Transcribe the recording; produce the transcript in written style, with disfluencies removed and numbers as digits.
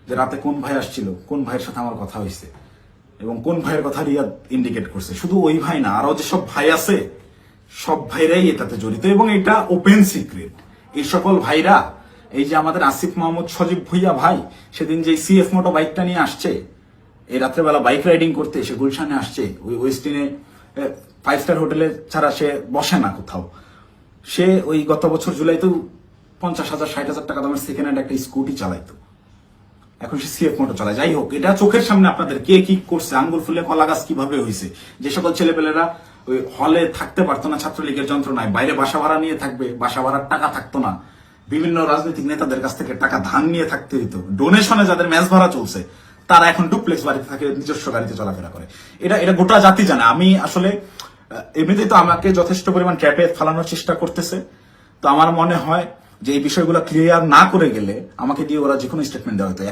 যে রাতে কোন ভাই আসছিল, কোন ভাইয়ের সাথে আমার কথা হয়েছে এবং কোন ভাইয়ের কথা রিয়াদ ইন্ডিকেট করছে। শুধু ওই ভাই না, আরো যেসব ভাই আছে সব ভাইরাই এটাতে জড়িত এবং এটা ওপেন সিক্রেট। এই সকল ভাইরা, এই যে আমাদের আসিফ মাহমুদ সজীব ভুইয়া ভাই সেদিন যে সিএফ মোটো বাইকটা নিয়ে আসছে, এই রাত্রেবেলা বাইক রাইডিং করতে এসে গুলশানে আসছে, ওই ওয়েস্টিনে 5 স্টার হোটেলে ছাড়া সে বসে না কোথাও। সে ওই গত বছর জুলাইতেও 50,000 60,000 টাকা দামের সেকেন্ড হ্যান্ড একটা স্কুটি চালাইতো, এখন সে সিএফ মোটর চালায়। যাই হোক, এটা চোখের সামনে আপনাদের কে কি করছে, আঙ্গুল ফুলে কলা গাছ কিভাবে হয়েছে। যে সকল ছেলেপেলেরা ওই হলে থাকতে পারতো না ছাত্রলীগের যন্ত্রণায়, বাইরে বাসা ভাড়া নিয়ে থাকবে, বাসা ভাড়ার টাকা থাকতো না, বিভিন্ন রাজনৈতিক নেতাদের কাছ থেকে টাকা ধান নিয়ে থাকতে হইতো, ডোনেশনে যাদের ম্যাচ ভাড়া চলছে তারা এখন ডুপ্লেক্স বাড়িতে থাকে, নিজস্ব গাড়িতে চলাফেরা করে। এটা গোটা জাতি জানে। আমি আসলে এমনিতেই তো আমাকে যথেষ্ট পরিমাণ ট্র্যাপে ফালানোর চেষ্টা করতেছে। তো আমার মনে হয় যে এই বিষয়গুলো ক্লিয়ার না করে গেলে আমাকে দিয়ে ওরা যে কোনো স্টেটমেন্ট দেওয়া হতো।